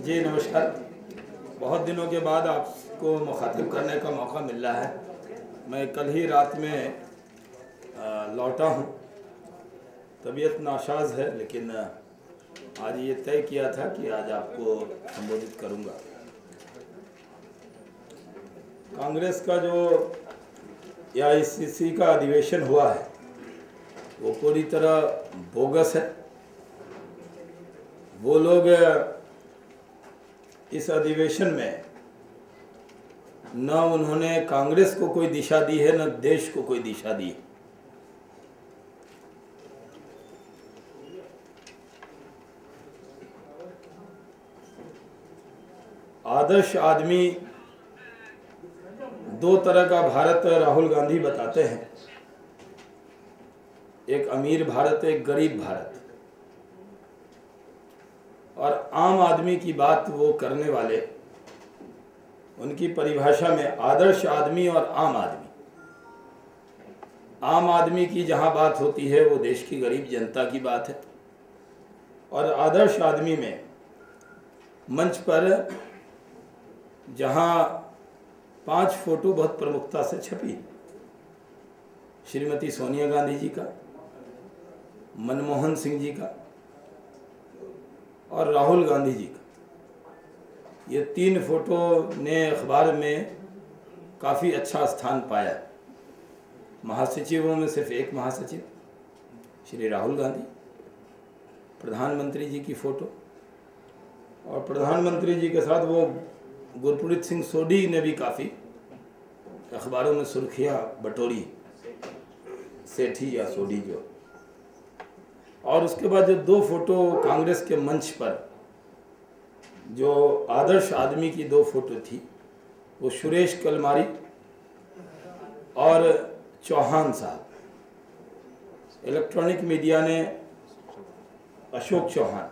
जी नमस्कार। बहुत दिनों के बाद आपको मुखातिब करने का मौका मिल रहा है। मैं कल ही रात में लौटा हूँ। तबीयत नासाज है, लेकिन आज ये तय किया था कि आज आपको संबोधित करूँगा। कांग्रेस का जो AICC का अधिवेशन हुआ है वो पूरी तरह बोगस है। वो लोग इस अधिवेशन में न उन्होंने कांग्रेस को कोई दिशा दी है, न देश को कोई दिशा दी है। आदर्श आदमी दो तरह का भारत राहुल गांधी बताते हैं, एक अमीर भारत, एक गरीब भारत। और आम आदमी की बात वो करने वाले, उनकी परिभाषा में आदर्श आदमी और आम आदमी की जहाँ बात होती है वो देश की गरीब जनता की बात है। और आदर्श आदमी में मंच पर जहाँ 5 फोटो बहुत प्रमुखता से छपी, श्रीमती सोनिया गांधी जी का, मनमोहन सिंह जी का और राहुल गांधी जी का, ये 3 फोटो ने अखबार में काफ़ी अच्छा स्थान पाया। महासचिवों में सिर्फ एक महासचिव श्री राहुल गांधी, प्रधानमंत्री जी की फ़ोटो, और प्रधानमंत्री जी के साथ वो गुरप्रीत सिंह सोढ़ी ने भी काफ़ी अखबारों में सुर्खियाँ बटोरी, सेठी या सोढ़ी जो। और उसके बाद जो 2 फोटो कांग्रेस के मंच पर जो आदर्श आदमी की 2 फोटो थी, वो सुरेश कलमारी और चौहान साहब। इलेक्ट्रॉनिक मीडिया ने अशोक चौहान,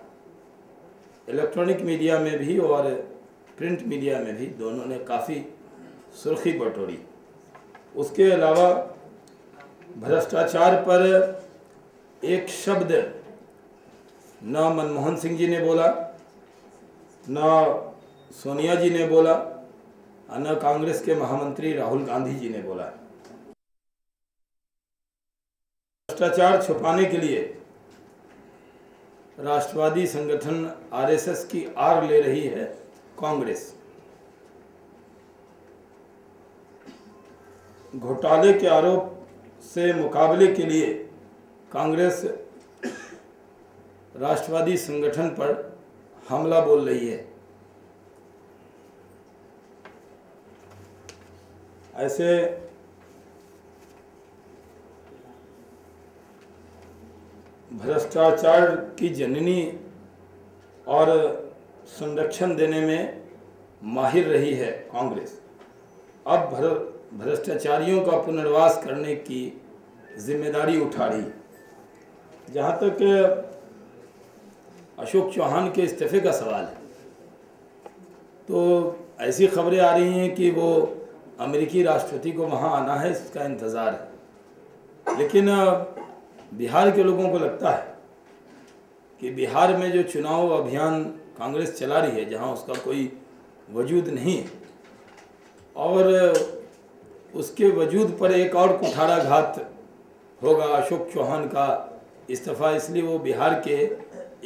इलेक्ट्रॉनिक मीडिया में भी और प्रिंट मीडिया में भी दोनों ने काफ़ी सुर्खी बटोरी। उसके अलावा भ्रष्टाचार पर एक शब्द न मनमोहन सिंह जी ने बोला, न सोनिया जी ने बोला, न कांग्रेस के महामंत्री राहुल गांधी जी ने बोला। भ्रष्टाचार छुपाने के लिए राष्ट्रवादी संगठन RSS की आड़ ले रही है कांग्रेस। घोटाले के आरोप से मुकाबले के लिए कांग्रेस राष्ट्रवादी संगठन पर हमला बोल रही है। ऐसे भ्रष्टाचार की जननी और संरक्षण देने में माहिर रही है कांग्रेस। अब भ्रष्टाचारियों का पुनर्वास करने की जिम्मेदारी उठा रही है। जहाँ तक अशोक चौहान के इस्तीफे का सवाल है, तो ऐसी खबरें आ रही हैं कि वो अमेरिकी राष्ट्रपति को वहाँ आना है, इसका इंतज़ार है। लेकिन बिहार के लोगों को लगता है कि बिहार में जो चुनाव अभियान कांग्रेस चला रही है, जहाँ उसका कोई वजूद नहीं है, और उसके वजूद पर एक और कुठाराघात होगा अशोक चौहान का इस्तीफा, इसलिए वो बिहार के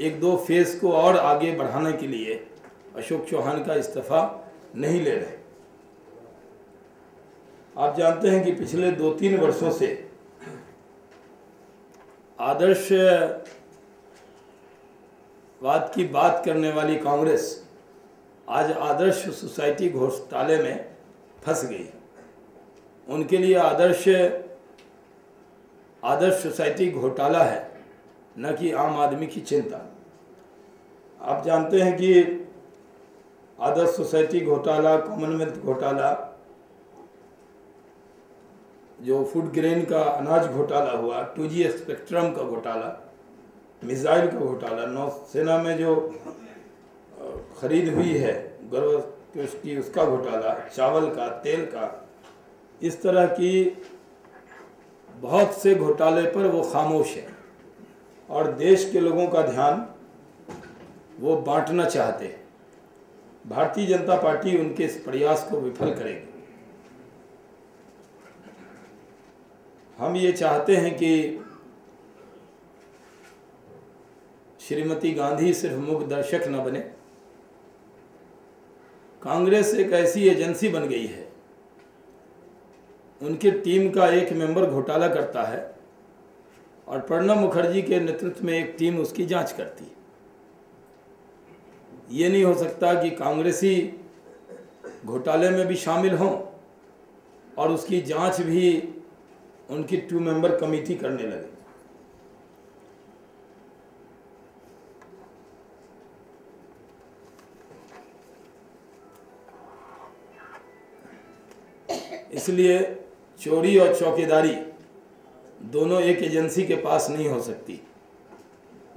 1-2 फेज़ को और आगे बढ़ाने के लिए अशोक चौहान का इस्तीफा नहीं ले रहे। आप जानते हैं कि पिछले 2-3 वर्षों से आदर्शवाद की बात करने वाली कांग्रेस आज आदर्श सोसाइटी घोटाले में फंस गई। उनके लिए आदर्श सोसाइटी घोटाला है, न कि आम आदमी की चिंता। आप जानते हैं कि आदर्श सोसाइटी घोटाला, कॉमनवेल्थ घोटाला, जो फूड ग्रेन का अनाज घोटाला हुआ, 2G स्पेक्ट्रम का घोटाला, मिसाइल का घोटाला, नौसेना में जो खरीद हुई है गर्व की उसका घोटाला, चावल का, तेल का, इस तरह की बहुत से घोटाले पर वो खामोश है। और देश के लोगों का ध्यान वो बांटना चाहते हैं। भारतीय जनता पार्टी उनके इस प्रयास को विफल करेगी। हम ये चाहते हैं कि श्रीमती गांधी सिर्फ मूक दर्शक न बने। कांग्रेस एक ऐसी एजेंसी बन गई है, उनकी टीम का एक मेंबर घोटाला करता है और प्रणब मुखर्जी के नेतृत्व में एक टीम उसकी जांच करती है। ये नहीं हो सकता कि कांग्रेसी घोटाले में भी शामिल हों और उसकी जांच भी उनकी 2 मेंबर कमेटी करने लगे। इसलिए चोरी और चौकीदारी दोनों एक एजेंसी के पास नहीं हो सकती।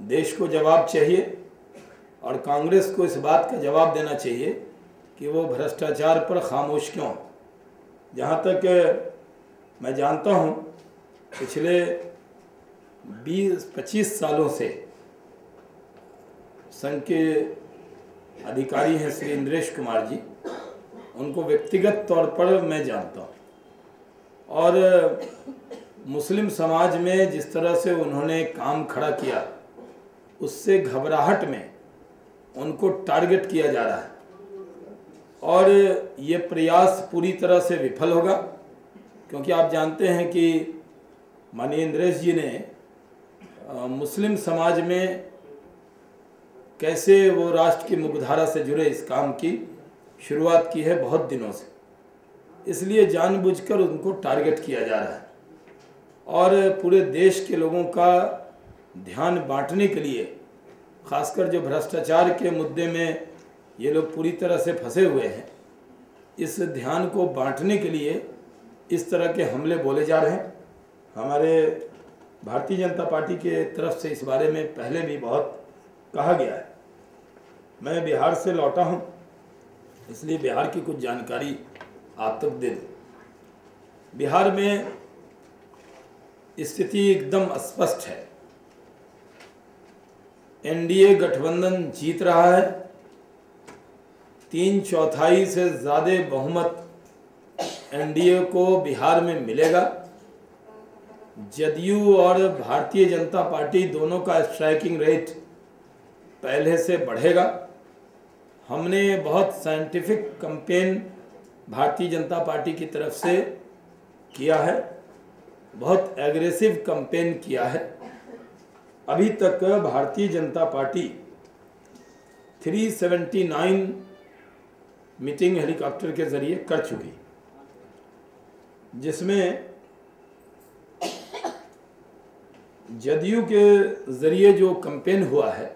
देश को जवाब चाहिए और कांग्रेस को इस बात का जवाब देना चाहिए कि वो भ्रष्टाचार पर खामोश क्यों। जहाँ तक मैं जानता हूँ, पिछले 20-25 सालों से संघ के अधिकारी हैं श्री इंद्रेश कुमार जी, उनको व्यक्तिगत तौर पर मैं जानता हूँ और मुस्लिम समाज में जिस तरह से उन्होंने काम खड़ा किया, उससे घबराहट में उनको टारगेट किया जा रहा है और ये प्रयास पूरी तरह से विफल होगा, क्योंकि आप जानते हैं कि माननीय इंद्रेश जी ने मुस्लिम समाज में कैसे वो राष्ट्र की मुख्यधारा से जुड़े इस काम की शुरुआत की है बहुत दिनों से। इसलिए जानबूझकर उनको टारगेट किया जा रहा है और पूरे देश के लोगों का ध्यान बांटने के लिए, खासकर जो भ्रष्टाचार के मुद्दे में ये लोग पूरी तरह से फंसे हुए हैं, इस ध्यान को बांटने के लिए इस तरह के हमले बोले जा रहे हैं। हमारे भारतीय जनता पार्टी के तरफ से इस बारे में पहले भी बहुत कहा गया है। मैं बिहार से लौटा हूँ, इसलिए बिहार की कुछ जानकारी आप तक दे दूँ। बिहार में स्थिति एकदम स्पष्ट है। एनडीए गठबंधन जीत रहा है, 3/4 से ज़्यादा बहुमत एनडीए को बिहार में मिलेगा। जदयू और भारतीय जनता पार्टी दोनों का स्ट्राइकिंग रेट पहले से बढ़ेगा। हमने बहुत scientific campaign Bharatiya Janata party की तरफ से किया है, बहुत एग्रेसिव कैंपेन किया है। अभी तक Bharatiya Janata party 379 meeting helicopter के जरिए कर चुकी, जिसमें जदयू के जरिए जो कैंपेन हुआ है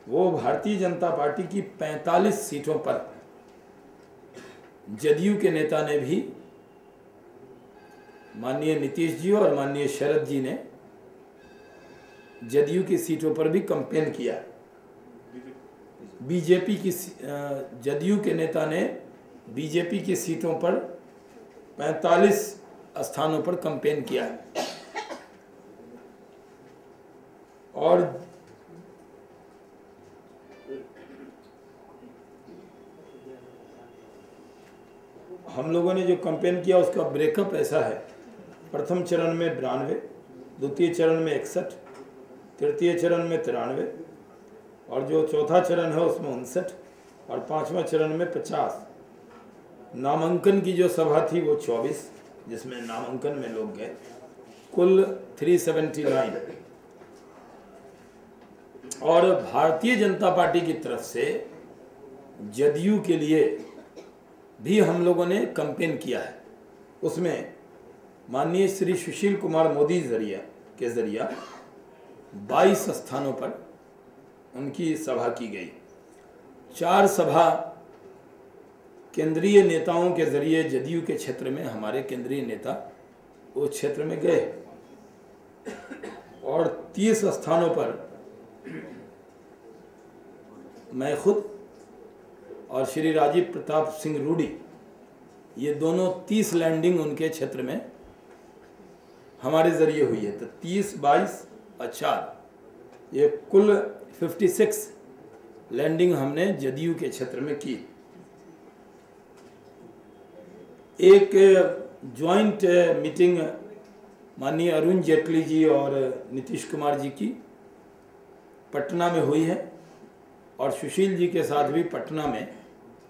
वो भारतीय जनता पार्टी की 45 सीटों पर जदयू के नेता ने भी, माननीय नीतीश जी और माननीय शरद जी ने जदयू की सीटों पर भी कैंपेन किया। बीजेपी की जदयू के नेता ने बीजेपी की सीटों पर 45 स्थानों पर कैंपेन किया और हम लोगों ने जो कैंपेन किया उसका ब्रेकअप ऐसा है। प्रथम चरण में 92, द्वितीय चरण में 61, तृतीय चरण में 93 और जो चौथा चरण है उसमें 59 और 5वां चरण में 50। नामांकन की जो सभा थी वो 24, जिसमें नामांकन में लोग गए, कुल 379। और भारतीय जनता पार्टी की तरफ से जदयू के लिए भी हम लोगों ने कैंपेन किया है। उसमें माननीय श्री सुशील कुमार मोदी के जरिए 22 स्थानों पर उनकी सभा की गई। 4 सभा केंद्रीय नेताओं के जरिए जदयू के क्षेत्र में हमारे केंद्रीय नेता उस क्षेत्र में गए और 30 स्थानों पर मैं खुद और श्री राजीव प्रताप सिंह रूडी, ये दोनों 30 लैंडिंग उनके क्षेत्र में हमारे जरिए हुई है। तो 30, 22 और 4, ये कुल 56 लैंडिंग हमने जदयू के क्षेत्र में की। एक जॉइंट मीटिंग माननीय अरुण जेटली जी और नीतीश कुमार जी की पटना में हुई है, और सुशील जी के साथ भी पटना में,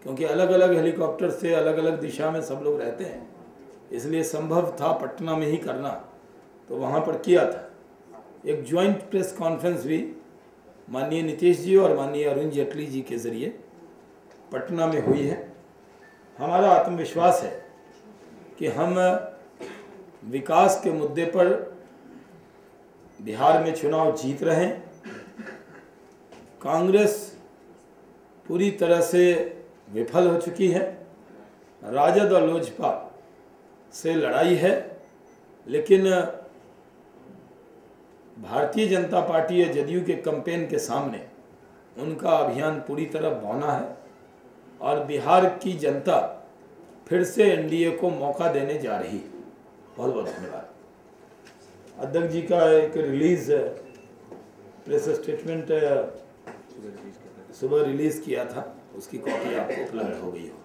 क्योंकि अलग अलग हेलीकॉप्टर से अलग अलग दिशा में सब लोग रहते हैं, इसलिए संभव था पटना में ही करना, तो वहाँ पर किया था। एक जॉइंट प्रेस कॉन्फ्रेंस भी माननीय नीतीश जी और माननीय अरुण जेटली जी के ज़रिए पटना में हुई है। हमारा आत्मविश्वास है कि हम विकास के मुद्दे पर बिहार में चुनाव जीत रहे हैं। कांग्रेस पूरी तरह से विफल हो चुकी है, राजद और लोजपा से लड़ाई है, लेकिन भारतीय जनता पार्टी या जदयू के कैंपेन के सामने उनका अभियान पूरी तरह बौना है, और बिहार की जनता फिर से एनडीए को मौका देने जा रही है। बहुत बहुत धन्यवाद। अध्यक्ष जी का एक रिलीज प्रेस स्टेटमेंट सुबह रिलीज़ किया था, उसकी कॉपी आपको उपलब्ध हो गई हो।